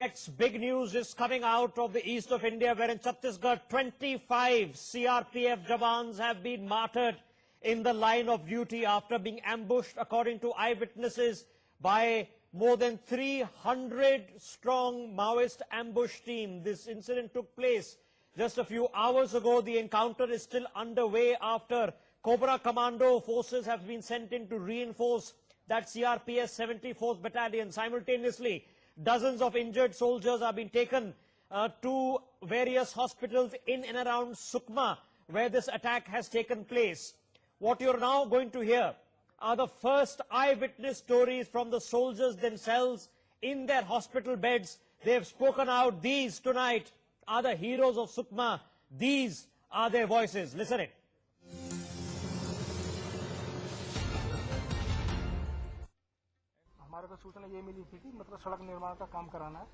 Next big news is coming out of the east of India, where in Chhattisgarh, 25 CRPF jawans have been martyred in the line of duty after being ambushed, according to eyewitnesses, by more than 300-strong Maoist ambush team. This incident took place just a few hours ago. The encounter is still underway after Cobra Commando forces have been sent in to reinforce that CRPF 74th Battalion. Simultaneously, dozens of injured soldiers are being taken to various hospitals in and around Sukma, where this attack has taken place. What you're now going to hear are the first eyewitness stories from the soldiers themselves in their hospital beds. They've spoken out. These tonight are the heroes of Sukma. These are their voices. Listen in. हमारे को सूचना ये मिली थी कि मतलब सड़क निर्माण का काम कराना है,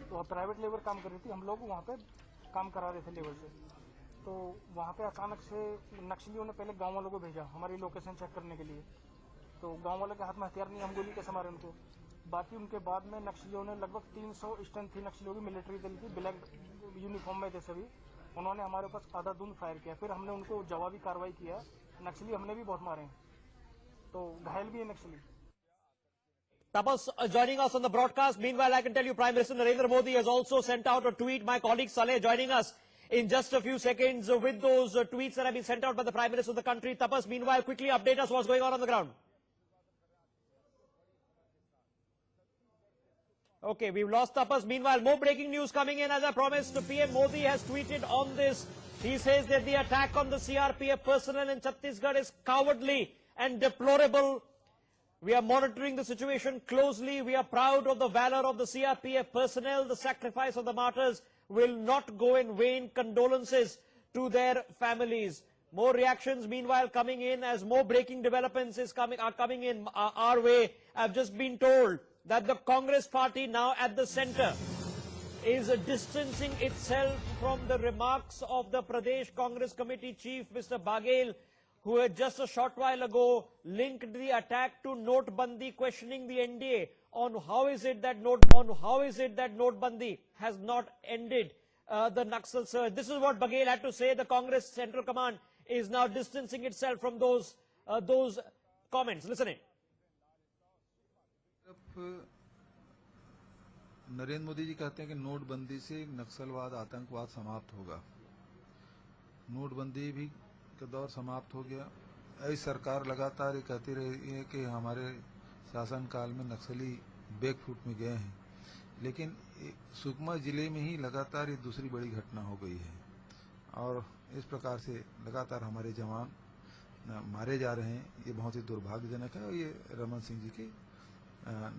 तो प्राइवेट लेबर काम कर रही थी, हम लोग वहाँ पे काम करा रहे थे लेबर से। तो वहाँ पे अचानक से नक्सलियों ने पहले गांव वालों को भेजा हमारी लोकेशन चेक करने के लिए। तो गांव वालों के हाथ में हथियार नहीं, हम गोली कैसे मारे उनको। बाकी उनके बाद में नक्सलियों ने लगभग 300 स्ट्रेंथ थी नक्सलियों की, मिलिट्री दल की, ब्लैक यूनिफॉर्म में थे सभी। उन्होंने हमारे पास आधाधुंध फायर किया, फिर हमने उनको जवाबी कार्रवाई किया। नक्सली हमने भी बहुत मारे हैं, तो घायल भी है नक्सली। Tapas joining us on the broadcast. Meanwhile, I can tell you Prime Minister Narendra Modi has also sent out a tweet. My colleague Saleh joining us in just a few seconds with those tweets that have been sent out by the Prime Minister of the country. Tapas, meanwhile, quickly update us what's going on the ground. Okay, we've lost Tapas. Meanwhile, more breaking news coming in. As I promised, PM Modi has tweeted on this. He says that the attack on the CRPF personnel in Chhattisgarh is cowardly and deplorable. We are monitoring the situation closely. We are proud of the valor of the CRPF personnel. The sacrifice of the martyrs will not go in vain. Condolences to their families. More reactions, meanwhile, coming in as more breaking developments are coming in our way. I've just been told that the Congress party now at the center is distancing itself from the remarks of the Pradesh Congress Committee Chief, Mr. Baghel, who had just a short while ago linked the attack to Notebandi, questioning the NDA on how is it that Notebandi has not ended the Naxal surge. This is what Baghel had to say. The Congress Central Command is now distancing itself from those comments. Listen in. Narendra Modi ji कहते हैं कि नोटबंदी से नक्सलवाद आतंकवाद समाप्त होगा। नोटबंदी भी का दौर समाप्त हो गया। ऐसी सरकार लगातार ये कहती रही है कि हमारे शासनकाल में नक्सली बैकफुट में गए हैं, लेकिन सुकमा जिले में ही लगातार ये दूसरी बड़ी घटना हो गई है और इस प्रकार से लगातार हमारे जवान मारे जा रहे हैं। ये बहुत ही दुर्भाग्यजनक है और ये रमन सिंह जी की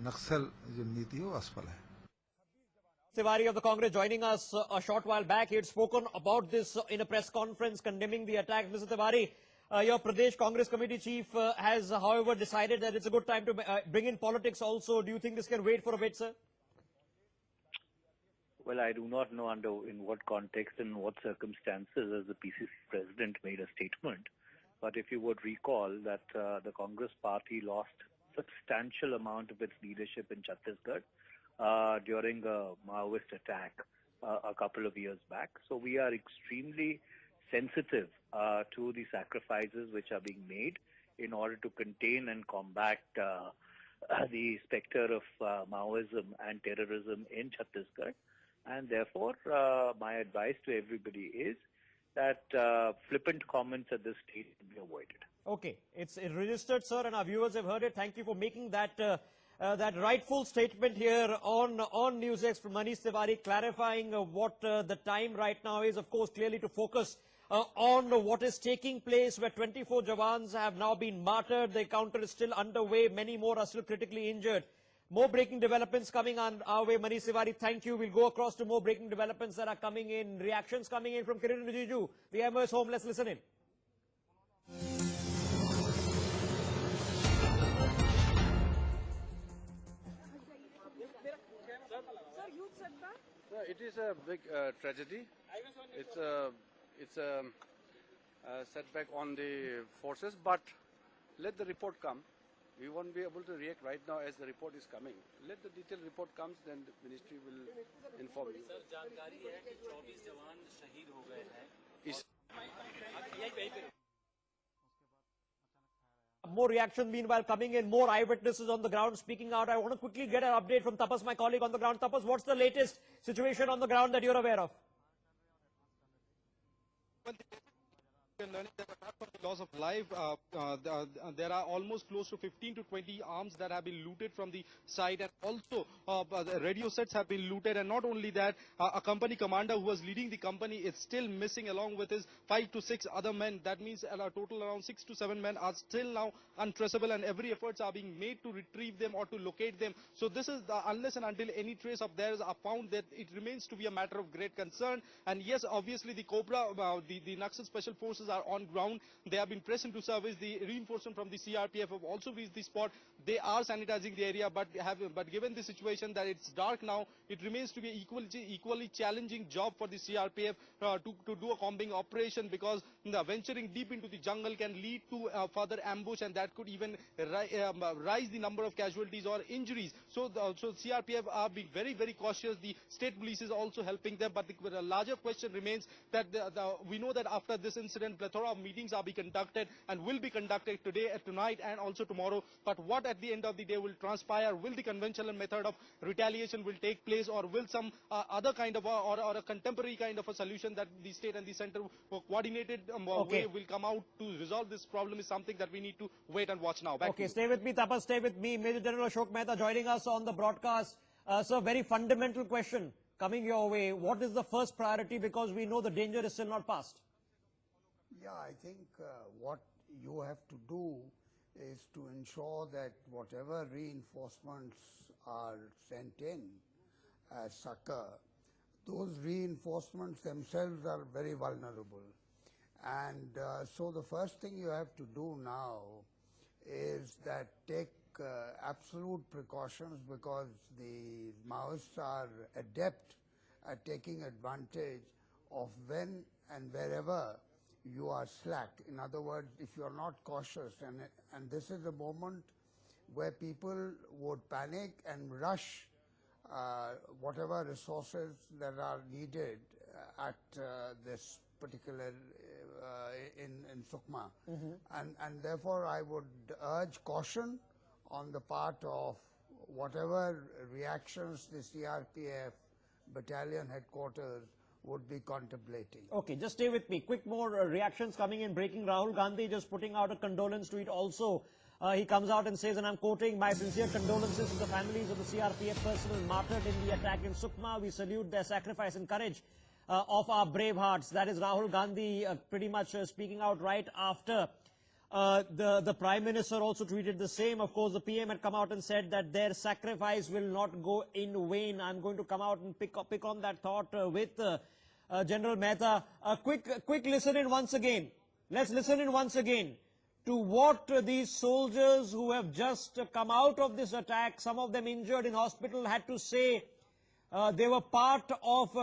नक्सल जो नीति है वो असफल है। Tiwari of the Congress joining us a short while back. He had spoken about this in a press conference condemning the attack. Mr. Tiwari, your Pradesh Congress Committee Chief has, however, decided that it's a good time to bring in politics also. Do you think this can wait for a bit, sir? Well, I do not know in what context and what circumstances as the PCC president made a statement. But if you would recall that the Congress party lost substantial amount of its leadership in Chhattisgarh during a Maoist attack a couple of years back. So we are extremely sensitive to the sacrifices which are being made in order to contain and combat the specter of Maoism and terrorism in Chhattisgarh. And therefore, my advice to everybody is that flippant comments at this stage should be avoided. Okay, it's registered, sir, and our viewers have heard it. Thank you for making that that rightful statement here on NewsX from Manish Tiwari, clarifying what the time right now is, of course, clearly to focus on what is taking place, where 24 jawans have now been martyred. The encounter is still underway. Many more are still critically injured. More breaking developments coming on our way. Manish Tiwari, thank you. We'll go across to more breaking developments that are coming in. Reactions coming in from Kiran Rijiju, the MOS home. Let's listen in. It is a big tragedy. It's a setback on the forces, but let the report come. We won't be able to react right now as the report is coming. Let the detailed report comes, then the ministry will inform you. Sir जानकारी है कि 24 जवान शहीद हो गए हैं. More reaction meanwhile coming in, more eyewitnesses on the ground speaking out. I want to quickly get an update from Tapas, my colleague on the ground. Tapas, what's the latest situation on the ground that you're aware of? Learning that apart from the loss of life, there are almost close to 15 to 20 arms that have been looted from the site, and also the radio sets have been looted. And not only that, a company commander who was leading the company is still missing, along with his 5 to 6 other men. That means a total around 6 to 7 men are still now untraceable, and every efforts are being made to retrieve them or to locate them. So this is unless and until any trace of theirs are found, that it remains to be a matter of great concern. And yes, obviously the Cobra, the Naxal special forces are on ground. They have been pressed into service. The reinforcement from the CRPF have also reached the spot. They are sanitizing the area, but given the situation that it's dark now, it remains to be equally challenging job for the CRPF to do a combing operation, because venturing deep into the jungle can lead to further ambush, and that could even rise the number of casualties or injuries. So CRPF are being very, very cautious. The state police is also helping them, but the larger question remains that we know that after this incident, plethora of meetings are being conducted and will be conducted today, tonight, and also tomorrow. But what at the end of the day will transpire? Will the conventional method of retaliation will take place, or will some other kind of or a contemporary kind of a solution that the state and the center coordinated way will come out to resolve this problem, is something that we need to wait and watch now. Back to you. Stay with me, Tapas, stay with me. Major General Ashok Mehta joining us on the broadcast. Sir, very fundamental question coming your way. What is the first priority, because we know the danger is still not past? Yeah, I think what you have to do is to ensure that whatever reinforcements are sent in as succor, those reinforcements themselves are very vulnerable. And so the first thing you have to do now is that take absolute precautions, because the Maoists are adept at taking advantage of when and wherever you are slack. In other words, if you are not cautious, and this is a moment where people would panic and rush whatever resources that are needed at this particular in Sukma. And therefore I would urge caution on the part of whatever reactions the CRPF battalion headquarters would be contemplating. Okay, just stay with me. Quick more reactions coming in. Breaking, Rahul Gandhi just putting out a condolence tweet also. He comes out and says, and I'm quoting, "My sincere condolences to the families of the CRPF personnel martyred in the attack in Sukma. We salute their sacrifice and courage of our brave hearts." That is Rahul Gandhi pretty much speaking out right after the Prime Minister also tweeted the same. Of course, the PM had come out and said that their sacrifice will not go in vain. I'm going to come out and pick on that thought with General Mehta. Quick listen in once again. Let's listen in once again to what these soldiers who have just come out of this attack, some of them injured in hospital, had to say. They were part of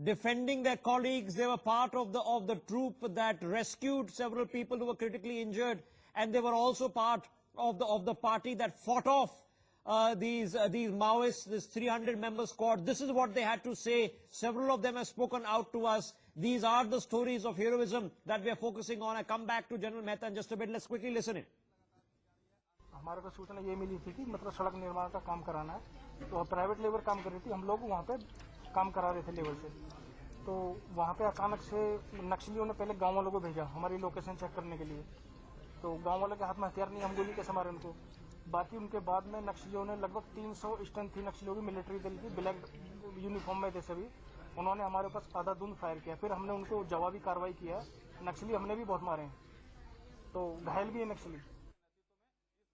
defending their colleagues. They were part of the troop that rescued several people who were critically injured, and they were also part of the party that fought off these Maoists, this 300-member squad. This is what they had to say. Several of them have spoken out to us. These are the stories of heroism that we are focusing on. I come back to General Mehta in just a bit. Let's quickly listen in. हमारे को सूचना ये मिली थी कि मतलब सड़क निर्माण का काम कराना है, तो प्राइवेट लेबर काम कर रही थी, हम लोग वहाँ पे काम करा रहे थे लेबर से। तो वहाँ पे अचानक से नक्सलियों ने पहले गांव वालों को भेजा हमारी लोकेशन चेक करने के लिए। तो गांव वालों के हाथ में हथियार नहीं, हम गोली कैसे मारे उनको। बाकी उनके बाद में नक्सलियों ने लगभग 300 स्ट्रेंथ थी नक्सलियों की, मिलिट्री दल की, ब्लैक यूनिफॉर्म में थे सभी। उन्होंने हमारे पास आधाधुंध फायर किया, फिर हमने उनको जवाबी कार्रवाई किया। नक्सली हमने भी बहुत मारे हैं, तो घायल भी है नक्सली।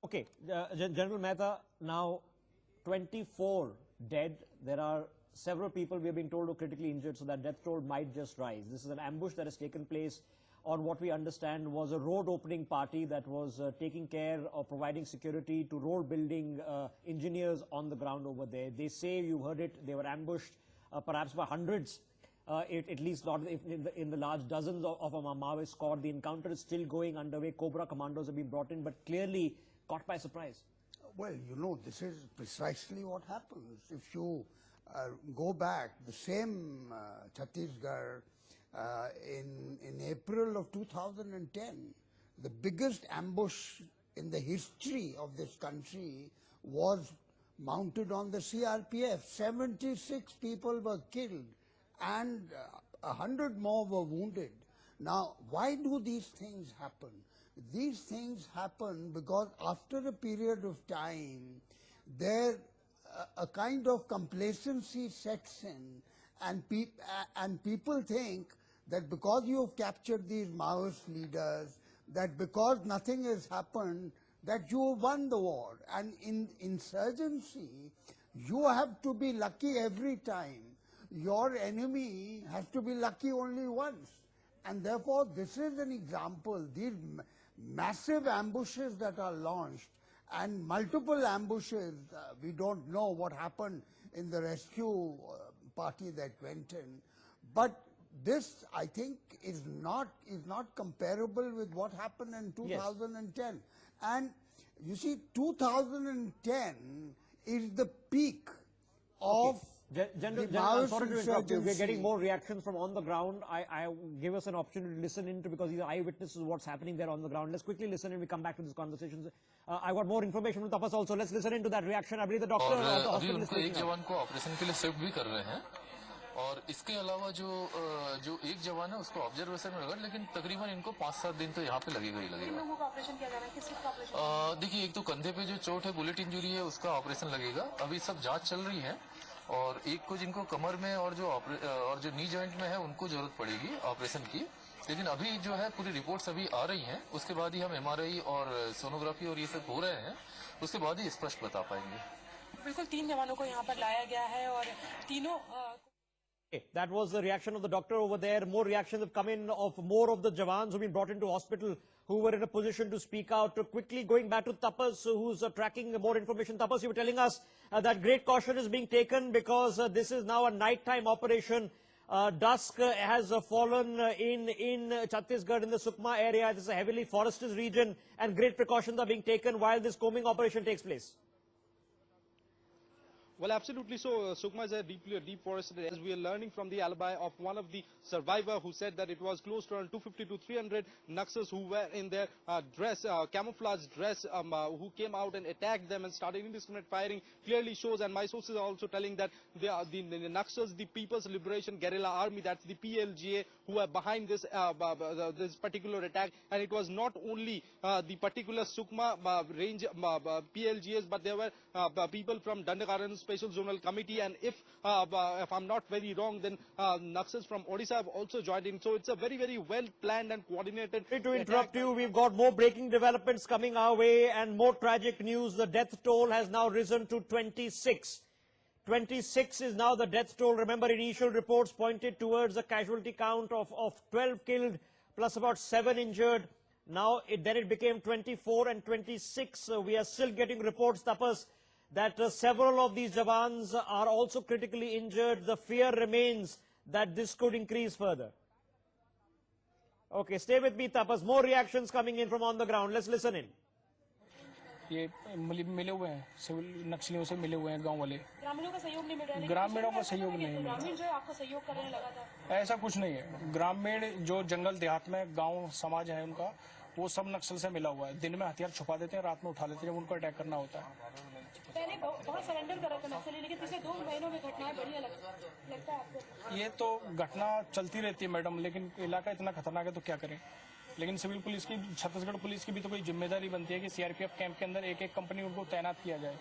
Okay, General Mehta, now 24 dead. There are several people, we are being told, who are critically injured, so that death toll might just rise. This is an ambush that has taken place on what we understand was a road opening party that was taking care of providing security to road building engineers on the ground over there. They say, you heard it, they were ambushed perhaps by hundreds, at least not in the large dozens of a Maoist squad. The encounter is still going underway. Cobra commandos have been brought in, but clearly caught by surprise. Well, you know, this is precisely what happens. If you go back, the same Chhattisgarh, in April of 2010, the biggest ambush in the history of this country was mounted on the CRPF. 76 people were killed and 100 more were wounded. Now, why do these things happen? These things happen because after a period of time, there a kind of complacency sets in, and people think that because you have captured these Maoist leaders, that because nothing has happened, that you have won the war. And in insurgency, you have to be lucky every time. Your enemy has to be lucky only once. And therefore, this is an example. These massive ambushes that are launched and multiple ambushes, we don't know what happened in the rescue party that went in. But this, I think, is not comparable with what happened in 2010. Yes. And you see, 2010 is the peak of General, I'm sorry to interrupt you. We're getting more reactions from on the ground. I give us an opportunity to listen into, because these are eyewitnesses what's happening there on the ground. Let's quickly listen and we come back to this conversation. I got more information from Tapas also. Let's listen into that reaction. I believe the doctor of the hospital is एक जवान को operation के लिए shift भी कर रहे हैं, और इसके अलावा जो एक जवान है उसको ऑब्जर्वेशन में लगा, लेकिन तकरीबन इनको 5-7 दिन तो यहाँ पे लगेगा ही लगेगा। लोगों का ऑपरेशन किया जा रहा है, किस चीज का ऑपरेशन? देखिए, एक तो कंधे पे जो चोट है, बुलेट इंजरी है, उसका ऑपरेशन लगेगा। अभी सब जांच चल रही है, और एक को जिनको कमर में और जो नी जॉइंट में है उनको जरूरत पड़ेगी ऑपरेशन की। लेकिन अभी जो है पूरी रिपोर्ट्स अभी आ रही हैं, उसके बाद ही हम एमआरआई और सोनोग्राफी और ये सब हो रहे हैं, उसके बाद ही स्पष्ट बता पाएंगे। बिल्कुल 3 जवानों को यहाँ पर लाया गया है और तीनों That was the reaction of the doctor over there. More reactions have come in of more of the jawans who've been brought into hospital, who were in a position to speak out. Quickly going back to Tapas, who's tracking more information. Tapas, you were telling us that great caution is being taken because this is now a nighttime operation. Dusk has fallen in Chhattisgarh, in the Sukma area. This is a heavily forested region, and great precautions are being taken while this combing operation takes place. Well, absolutely so. Sukma is a deep forested, as we are learning from the alibi of one of the survivor who said that it was close to around 250 to 300 Naxals who were in their camouflage dress, who came out and attacked them and started indiscriminate firing. Clearly shows, and my sources are also telling that they are the Naxals, the People's Liberation Guerrilla Army, that's the PLGA, who are behind this this particular attack. And it was not only the particular Sukma range PLGAs, but there were people from Dinakaran Special Zonal Committee, and if I'm not very wrong, then Naxals from Odisha have also joined in. So it's a very, very well planned and coordinated. Sorry to interrupt you, we've got more breaking developments coming our way and more tragic news. The death toll has now risen to 26. 26 is now the death toll. Remember, initial reports pointed towards a casualty count of 12 killed plus about 7 injured. Now then it became 24 and 26. We are still getting reports, Tapas, that several of these jawans are also critically injured. The fear remains that this could increase further. Okay, stay with me, Tapas. More reactions coming in from on the ground. Let's listen in. ये मिले हुए हैं, civil नक्सलियों से मिले हुए हैं गांव वाले। ग्रामीणों का सहयोग नहीं मिल रहा है। ग्रामीणों का सहयोग नहीं है। ग्रामीण जो है आपको सहयोग करने लगा था। ऐसा कुछ नहीं है। ग्रामीण जो जंगल देहात में गांव समाज है उनका, वो सब नक्सल से मिला हुआ है। दिन में हथियार छुपा देते हैं, रात में उठा लेते हैं जब उनको अटैक करना होता है। पहले बहुत सरेंडर कर रहे थे नक्सली, लेकिन पिछले 2 महीनों में घटनाएं बढ़िया लगता है आपको? ये तो घटना चलती रहती है मैडम, लेकिन इलाका इतना खतरनाक है तो क्या करें। लेकिन सिविल पुलिस की, छत्तीसगढ़ पुलिस की भी तो कोई जिम्मेदारी बनती है कि सीआरपीएफ कैंप के अंदर एक कंपनी उनको तैनात किया जाए।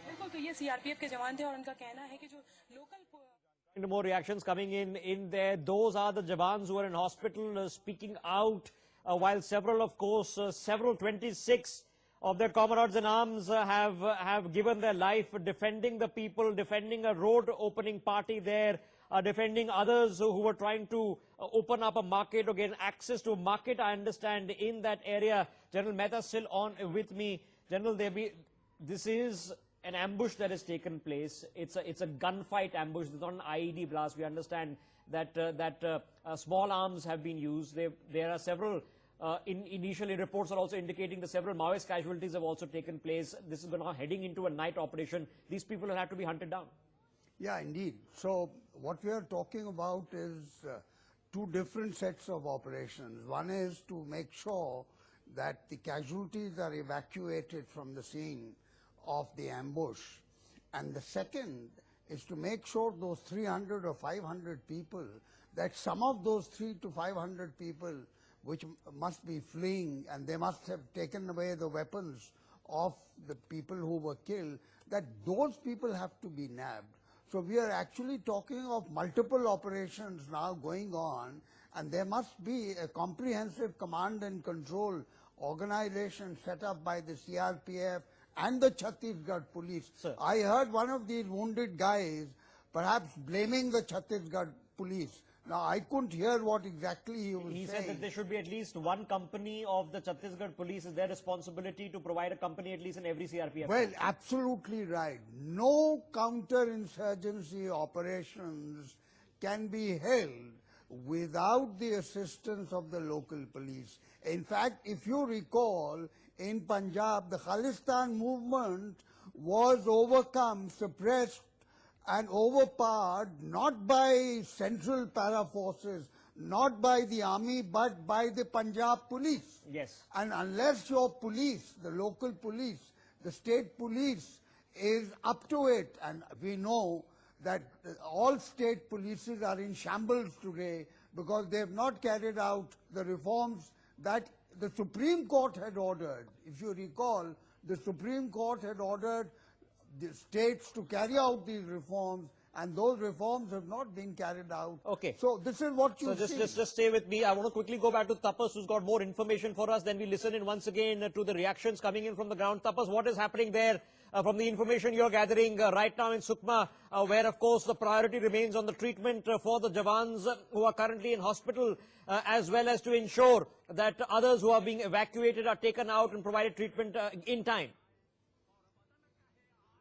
बिल्कुल, तो ये सीआरपीएफ के जवान थे और उनका कहना है कि जो local more reactions coming in there. Those are the jawans who are in hospital speaking out, while several, of course, 26 of their comrades in arms have given their life defending the people, defending a road opening party there, defending others who were trying to open up a market or get access to a market, I understand, in that area. General Mehta still on with me. General, this is an ambush that has taken place. It's a gunfight ambush. It's not an IED blast. We understand that small arms have been used. There are several. Initially, reports are also indicating that several Maoist casualties have also taken place. This is now heading into a night operation. These people will have to be hunted down. Yeah, indeed. So what we are talking about is two different sets of operations. One is to make sure that the casualties are evacuated from the scene of the ambush. And the second is to make sure those 300 or 500 people, that some of those 300 to 500 people which must be fleeing and they must have taken away the weapons of the people who were killed, that those people have to be nabbed. So we are actually talking of multiple operations now going on, and there must be a comprehensive command and control organization set up by the CRPF and the Chhattisgarh police. Sir. I heard one of these wounded guys perhaps blaming the Chhattisgarh police. Now, I couldn't hear what exactly he was saying. He said that there should be at least one company of the Chhattisgarh police. Is their responsibility to provide a company at least in every CRPF? Well, absolutely right. No counterinsurgency operations can be held without the assistance of the local police. In fact, if you recall, in Punjab, the Khalistan movement was overcome, suppressed, and overpowered not by central para forces, not by the army, but by the Punjab police. Yes. And unless your police, the local police, the state police is up to it, and we know that all state polices are in shambles today because they have not carried out the reforms that the Supreme Court had ordered. If you recall, the Supreme Court had ordered the states to carry out these reforms, and those reforms have not been carried out. Okay. So this is what you So see. just stay with me. I want to quickly go back to Tapas, who's got more information for us. Then we listen in once again to the reactions coming in from the ground. Tapas, what is happening there from the information you're gathering right now in Sukma, where, of course, the priority remains on the treatment for the jawans who are currently in hospital, as well as to ensure that others who are being evacuated are taken out and provided treatment in time?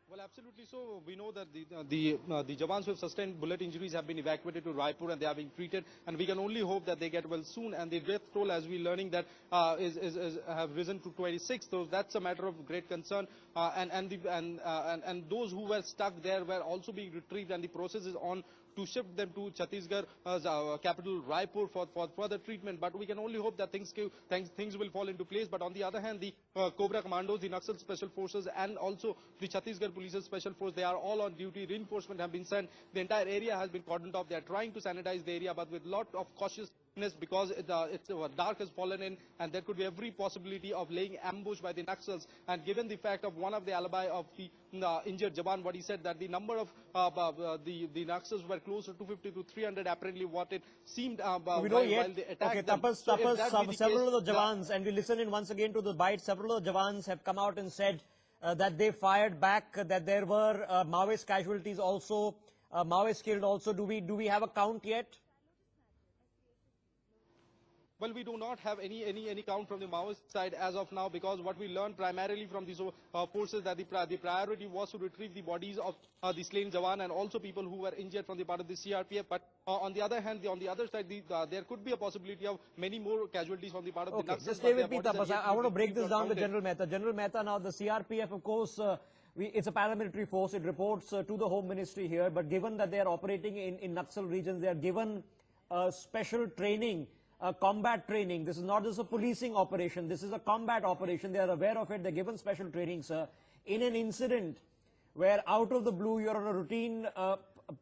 Well, absolutely. So we know that the jawans who have sustained bullet injuries have been evacuated to Raipur and they are being treated, and we can only hope that they get well soon. And the death toll, as we're learning, that have risen to 26. So that's a matter of great concern. And those who were stuck there were also being retrieved, and the process is on to shift them to Chhattisgarh capital Raipur for further treatment. But we can only hope that things will fall into place. But on the other hand, the Cobra Commandos, the Naxal Special Forces, and also the Chhattisgarh Police's Special Force, they are all on duty. Reinforcement have been sent. The entire area has been cordoned off. They are trying to sanitize the area, but with lot of cautiousness, because it's dark has fallen in, and there could be every possibility of laying ambush by the Naxals. And given the fact of one of the alibi of the injured Jawan, what he said, that the number of the Naxals were close to 250 to 300, apparently what it seemed We know yet. while they attacked Okay, them. Tapas, So if that be the several case, of the Jawans, and we listen in once again to the bite, several of the Jawans have come out and said that they fired back, that there were Maoist casualties also, Maoists killed also. Do we have a count yet? Well, we do not have any count from the Maoist side as of now, because what we learned primarily from these forces that the priority was to retrieve the bodies of the slain Jawan and also people who were injured from the part of the CRPF. But on the other hand, on the other side, there could be a possibility of many more casualties on the part of the Naxals. Just stay with me, Tapas. I want to break this down with General Mehta. General Mehta, now the CRPF, of course, it's a paramilitary force. It reports to the Home Ministry here. But given that they are operating in Naxal regions, they are given special training. Combat training. This is not just a policing operation. This is a combat operation. They are aware of it. They're given special training, sir. In an incident where out of the blue you're on a routine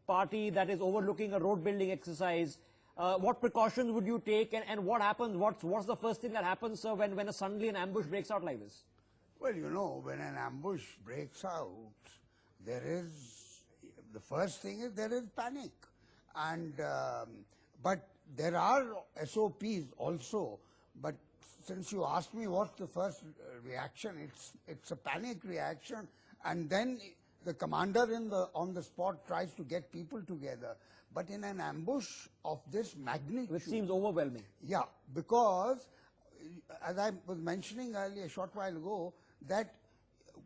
party that is overlooking a road building exercise, what precautions would you take, and what happens? What's the first thing that happens, sir, when suddenly an ambush breaks out like this? Well, you know, when an ambush breaks out, the first thing is there is panic. And, but there are SOPs also, but since you asked me what's the first reaction, it's a panic reaction, and then the commander on the spot tries to get people together. But in an ambush of this magnitude, Which seems overwhelming. Yeah, because as I was mentioning earlier, a short while ago, that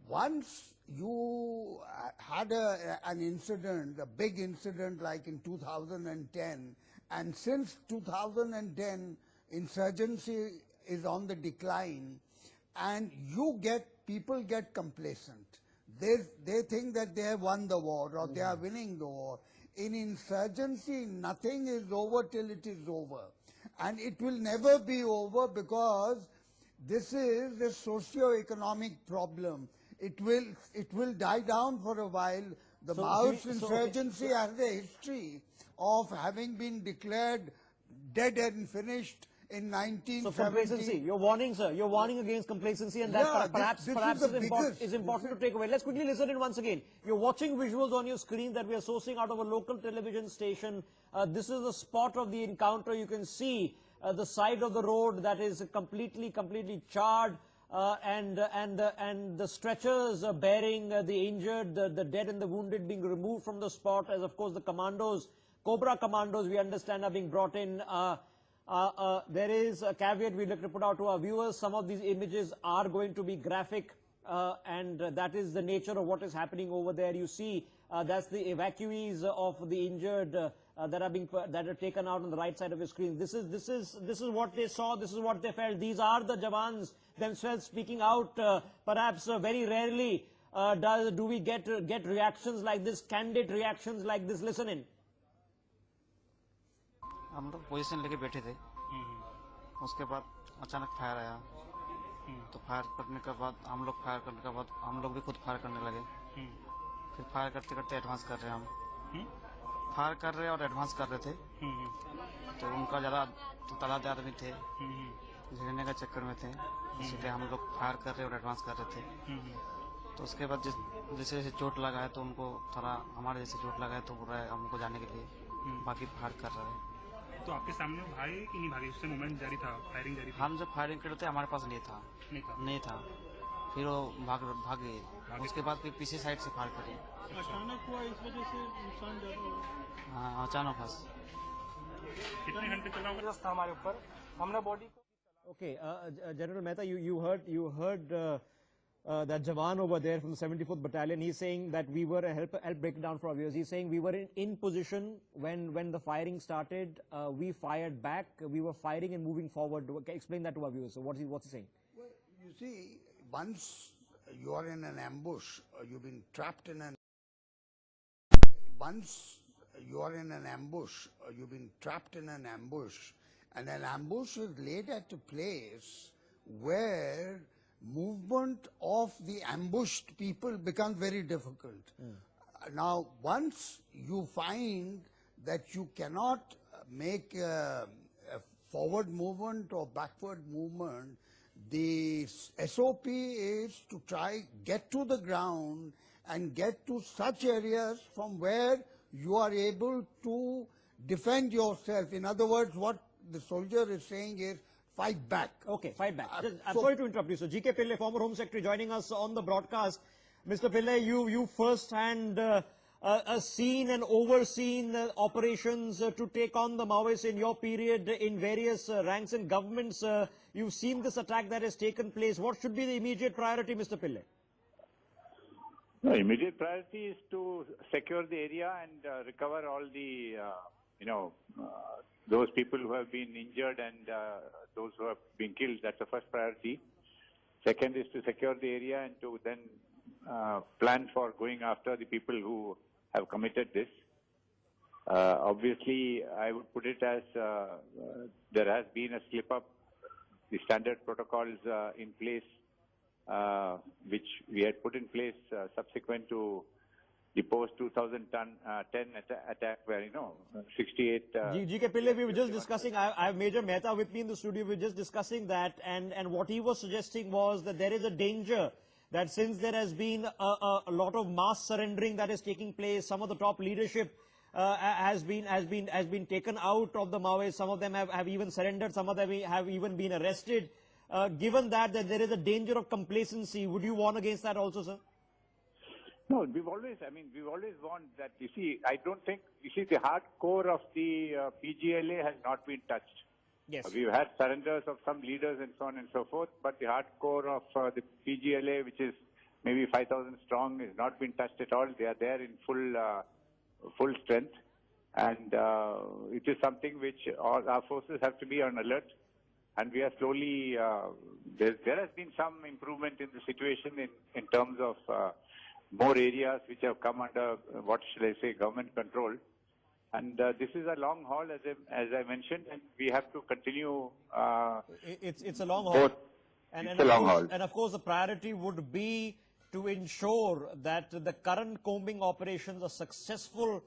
once you had an incident, a big incident like in 2010, and since 2010, insurgency is on the decline, and people get complacent. they think that they have won the war or they are winning the war. In insurgency, nothing is over till it is over. And it will never be over because this is a socio-economic problem. It will die down for a while. The Maoist insurgency has a history of having been declared dead and finished in 1970. So complacency, you're warning, sir. You're warning against complacency, and that perhaps is important to take away. Let's quickly listen in once again. You're watching visuals on your screen that we are sourcing out of a local television station. This is the spot of the encounter. You can see the side of the road that is completely charred, and the stretchers bearing the injured, the dead and the wounded being removed from the spot, as of course the commandos, Cobra commandos, we understand, are being brought in. There is a caveat we'd like to put out to our viewers. Some of these images are going to be graphic, and that is the nature of what is happening over there. You see, that's the evacuees of the injured that are taken out on the right side of your screen. This is what they saw. This is what they felt. These are the jawans themselves speaking out. Perhaps very rarely do we get reactions like this, candid reactions like this. Listen in. हम लोग position लेके बैठे थे, उसके बाद अचानक fire आया, तो फायर करने के बाद हम लोग भी खुद फायर करने लगे, फिर फायर करते करते एडवांस कर रहे हैं हम, फायर कर रहे और एडवांस कर रहे थे, तो उनका ज़्यादा तादाद आदमी थे, घेरने का चक्कर में थे, इसलिए हम लोग फायर कर रहे और एडवांस कर रहे थे, तो उसके बाद जैसे जैसे चोट लगा है तो उनको थोड़ा हमारे जैसे चोट लगा है तो बोल रहा है हमको जाने के लिए, बाकी फायर कर रहे हैं। तो आपके सामने वो भागे कि नहीं भागे? उससे मूवमेंट जारी था, फायरिंग जारी थी? हम जब फायरिंग कर रहे थे हमारे पास नहीं था, फिर वो भाग गए, उसके बाद फिर पीछे साइड से फायर करे। अचानक हुआ, इस वजह से नुकसान ज्यादा हुआ? हाँ, अचानक बस। कितने घंटे चला हुआ था हमारे ऊपर? हमने बॉडी को Okay, General Mehta, you heard that Jawan over there from the 74th Battalion. He's saying that we were help break down for our viewers. He's saying we were in position when the firing started. We fired back. We were firing and moving forward. Explain that to our viewers. So what's he saying? Well, you see, once you are in an ambush, you've been trapped in an. Once you are in an ambush, you've been trapped in an ambush, and an ambush is laid at a place where movement of the ambushed people becomes very difficult. Now, once you find that you cannot make a forward movement or backward movement, the SOP is to try get to the ground and get to such areas from where you are able to defend yourself. In other words, what the soldier is saying is, fight back. Okay, fight back. I'm sorry to interrupt you. So, G.K. Pillai, former Home Secretary, joining us on the broadcast. Mr. Pillai, you first-hand seen and overseen operations to take on the Maoists in your period in various ranks and governments. You've seen this attack that has taken place. What should be the immediate priority, Mr. Pillai? No, immediate priority is to secure the area and recover all the, those people who have been injured and those who have been killed. That's the first priority. Second is to secure the area and to then plan for going after the people who have committed this. Obviously, I would put it as there has been a slip-up. The standard protocols in place, which we had put in place subsequent to the post-2010 attack where, 68... G.K. Pillai, we were just discussing, I have Major Mehta with me in the studio, we were just discussing that, and what he was suggesting was that there is a danger that since there has been a lot of mass surrendering that is taking place, some of the top leadership has been taken out of the Maoists, some of them have even surrendered, some of them have even been arrested. Given that there is a danger of complacency, would you warn against that also, sir? No, we've always warned that, I don't think, the hardcore of the PGLA has not been touched. Yes. We've had surrenders of some leaders and so on and so forth, but the hardcore of the PGLA, which is maybe 5,000 strong, has not been touched at all. They are there in full strength, and it is something which all our forces have to be on alert. And we are slowly, there has been some improvement in the situation in terms of more areas which have come under, what shall I say, government control. And this is a long haul, as I mentioned, and we have to continue. It's a long haul. And of course, the priority would be to ensure that the current combing operations are successful,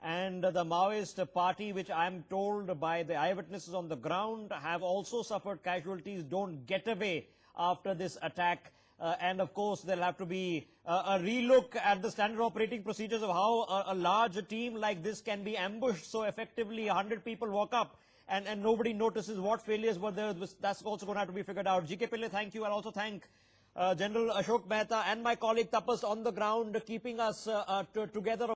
and the Maoist party, which I am told by the eyewitnesses on the ground, have also suffered casualties, don't get away after this attack. And of course, there'll have to be a relook at the standard operating procedures of how a large team like this can be ambushed so effectively. 100 people walk up and nobody notices what failures were there. That's also going to have to be figured out. GK Pillai, thank you. I'll also thank General Ashok Mehta and my colleague Tapas on the ground, keeping us together.